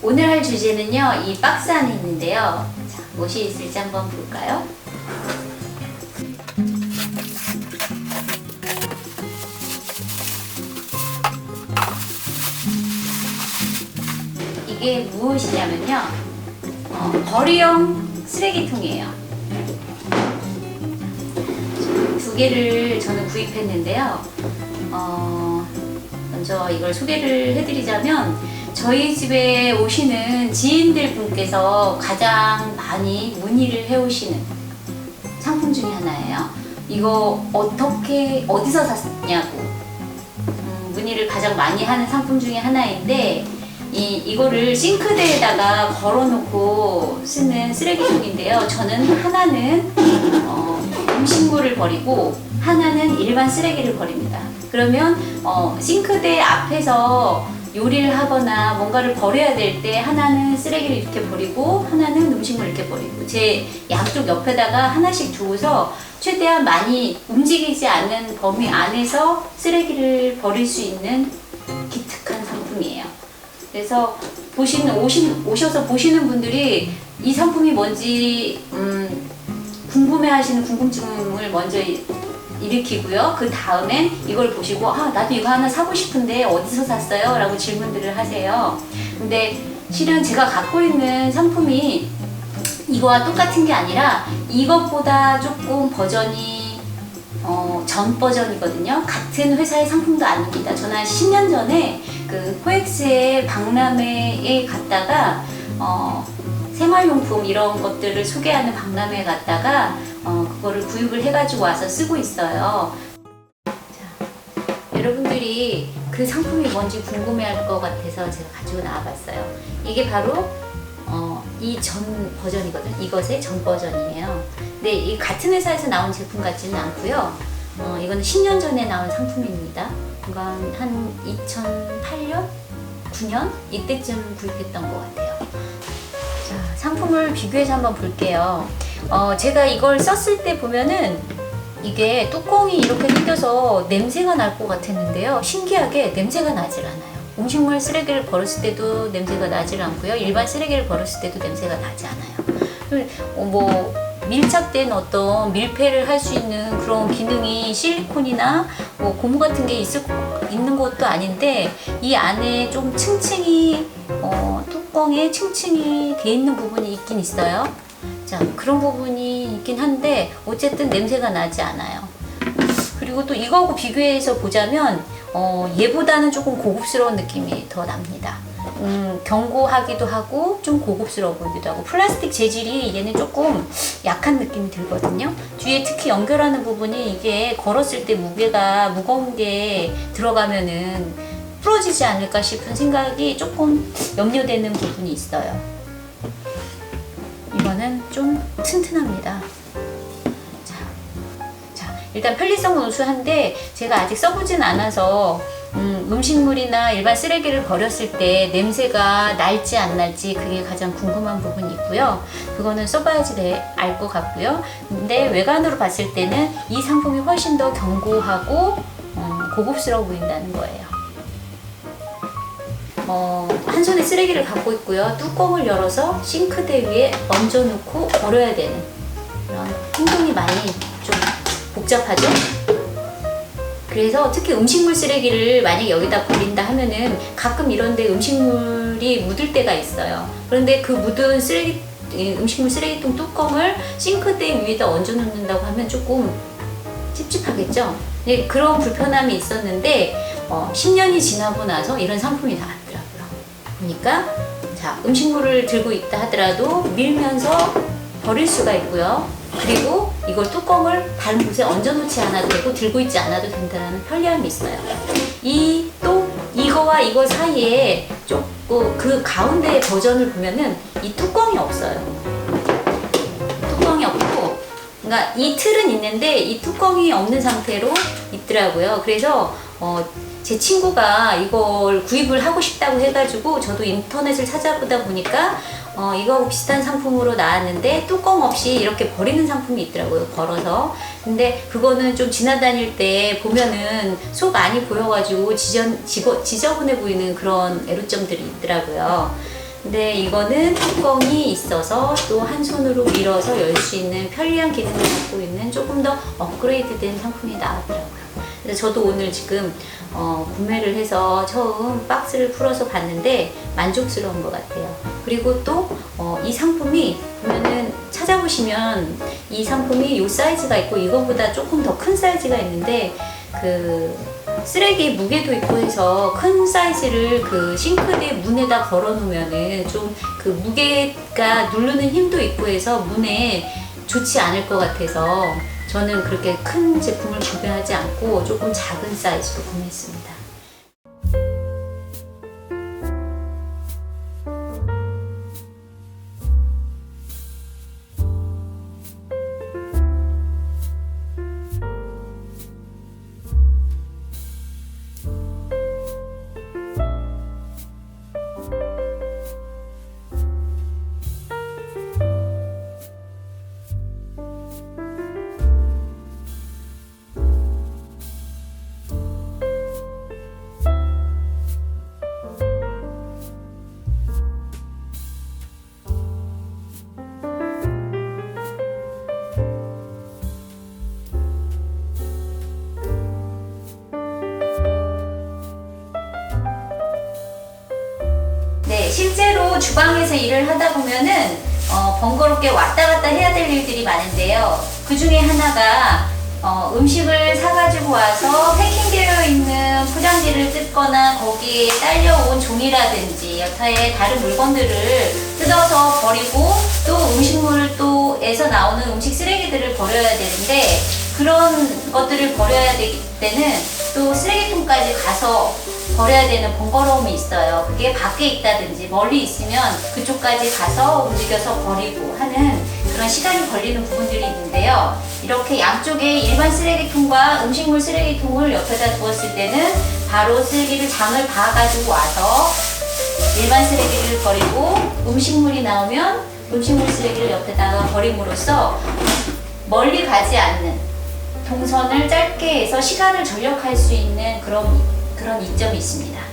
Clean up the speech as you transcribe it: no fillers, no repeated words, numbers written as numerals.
오늘 할 주제는요, 이 박스 안에 있는데요. 자, 무엇이 있을지 한번 볼까요? 이게 무엇이냐면요, 버리용 쓰레기통이에요. 두 개를 저는 구입했는데요. 먼저 이걸 소개를 해드리자면, 저희 집에 오시는 지인들 분께서 가장 많이 문의를 해오시는 상품 중에 하나예요. 이거 어디서 샀냐고 문의를 가장 많이 하는 상품 중에 하나인데, 이거를 싱크대에다가 걸어놓고 쓰는 쓰레기통인데요. 저는 하나는 음식물을 버리고 하나는 일반 쓰레기를 버립니다. 그러면 싱크대 앞에서 요리를 하거나 뭔가를 버려야 될 때 하나는 쓰레기를 이렇게 버리고 하나는 음식물을 이렇게 버리고, 제 양쪽 옆에다가 하나씩 두고서 최대한 많이 움직이지 않는 범위 안에서 쓰레기를 버릴 수 있는 기특한 상품이에요. 그래서 오셔서 보시는 분들이 이 상품이 뭔지 궁금해하시는 궁금증을 먼저 일으키고요. 그 다음엔 이걸 보시고, 나도 이거 하나 사고 싶은데 어디서 샀어요? 라고 질문들을 하세요. 근데 실은 제가 갖고 있는 상품이 이거와 똑같은 게 아니라 이것보다 조금 버전이 전 버전이거든요. 같은 회사의 상품도 아닙니다. 저는 한 10년 전에 그 코엑스의 박람회에 갔다가 생활용품 이런 것들을 소개하는 박람회에 갔다가 그거를 구입을 해가지고 와서 쓰고 있어요. 자, 여러분들이 그 상품이 뭔지 궁금해할 것 같아서 제가 가지고 나와봤어요. 이게 바로 이 전 버전이거든요. 이것의 전 버전이에요. 근데 이 같은 회사에서 나온 제품 같지는 않고요. 이거는 10년 전에 나온 상품입니다. 이건 한 2008년? 9년? 이때쯤 구입했던 것 같아요. 자, 상품을 비교해서 한번 볼게요. 제가 이걸 썼을 때 보면은 이게 뚜껑이 이렇게 생겨서 냄새가 날 것 같았는데요. 신기하게 냄새가 나질 않아요. 음식물 쓰레기를 버렸을 때도 냄새가 나질 않고요. 일반 쓰레기를 버렸을 때도 냄새가 나지 않아요. 밀착된 어떤 밀폐를 할 수 있는 그런 기능이 실리콘이나 고무 같은 게 있는 것도 아닌데, 이 안에 좀 층층이 뚜껑에 층층이 돼 있는 부분이 있긴 있어요. 자, 그런 부분이 있긴 한데 어쨌든 냄새가 나지 않아요. 그리고 또 이거하고 비교해서 보자면 얘보다는 조금 고급스러운 느낌이 더 납니다. 견고하기도 하고 좀 고급스러워 보이기도 하고, 플라스틱 재질이 얘는 조금 약한 느낌이 들거든요. 뒤에 특히 연결하는 부분이 이게 걸었을 때 무게가 무거운 게 들어가면은 부러지지 않을까 싶은 생각이 조금 염려되는 부분이 있어요. 이거는 좀 튼튼합니다. 자, 일단 편리성은 우수한데 제가 아직 써보진 않아서 음식물이나 일반 쓰레기를 버렸을 때 냄새가 날지 안 날지 그게 가장 궁금한 부분이 있고요. 그거는 써봐야지 알 것 같고요. 근데 외관으로 봤을 때는 이 상품이 훨씬 더 견고하고 고급스러워 보인다는 거예요. 한 손에 쓰레기를 갖고 있고요. 뚜껑을 열어서 싱크대 위에 얹어놓고 버려야 되는 그런 행동이 많이 좀 복잡하죠? 그래서 특히 음식물 쓰레기를 만약에 여기다 버린다 하면은 가끔 이런데 음식물이 묻을 때가 있어요. 그런데 그 묻은 음식물 쓰레기통 뚜껑을 싱크대 위에다 얹어 놓는다고 하면 조금 찝찝하겠죠? 네, 그런 불편함이 있었는데 10년이 지나고 나서 이런 상품이 나왔더라고요. 그러니까 자, 음식물을 들고 있다 하더라도 밀면서 버릴 수가 있고요. 그리고 이걸 뚜껑을 다른 곳에 얹어놓지 않아도 되고 들고 있지 않아도 된다는 편리함이 있어요. 이거와 이거 사이에 조금 그 가운데 버전을 보면은 이 뚜껑이 없어요. 뚜껑이 없고, 그러니까 이 틀은 있는데 이 뚜껑이 없는 상태로 있더라고요. 그래서 제 친구가 이걸 구입을 하고 싶다고 해가지고 저도 인터넷을 찾아보다 보니까 이거하고 비슷한 상품으로 나왔는데 뚜껑 없이 이렇게 버리는 상품이 있더라고요, 걸어서. 근데 그거는 좀 지나다닐 때 보면은 속 안이 보여가지고 지저분해 보이는 그런 애로점들이 있더라고요. 근데 이거는 뚜껑이 있어서 또 한 손으로 밀어서 열 수 있는 편리한 기능을 갖고 있는 조금 더 업그레이드된 상품이 나왔더라고요. 그래서 저도 오늘 지금 구매를 해서 처음 박스를 풀어서 봤는데 만족스러운 것 같아요. 그리고 또 이 상품이 보면은 찾아보시면 이 상품이 이 사이즈가 있고 이거보다 조금 더 큰 사이즈가 있는데 그 쓰레기 무게도 있고 해서 큰 사이즈를 그 싱크대 문에다 걸어 놓으면은 좀 그 무게가 누르는 힘도 있고 해서 문에 좋지 않을 것 같아서 저는 그렇게 큰 제품을 구매하지 않고 조금 작은 사이즈로 구매했습니다. 네, 실제로 주방에서 일을 하다 보면은 번거롭게 왔다 갔다 해야 될 일들이 많은데요. 그 중에 하나가 음식을 사가지고 와서 패킹되어 있는 포장지를 뜯거나 거기에 딸려온 종이라든지 여타의 다른 물건들을 뜯어서 버리고 또 음식물 또에서 나오는 음식 쓰레기들을 버려야 되는데 그런 것들을 버려야 되기 때는 또 쓰레기통까지 가서 버려야 되는 번거로움이 있어요. 그게 밖에 있다든지 멀리 있으면 그쪽까지 가서 움직여서 버리고 하는 그런 시간이 걸리는 부분들이 있는데요. 이렇게 양쪽에 일반 쓰레기통과 음식물 쓰레기통을 옆에다 두었을 때는 바로 쓰레기를 장을 봐가지고 와서 일반 쓰레기를 버리고 음식물이 나오면 음식물 쓰레기를 옆에다가 버림으로써 멀리 가지 않는 동선을 짧게 해서 시간을 절약할 수 있는 그런 이점이 있습니다.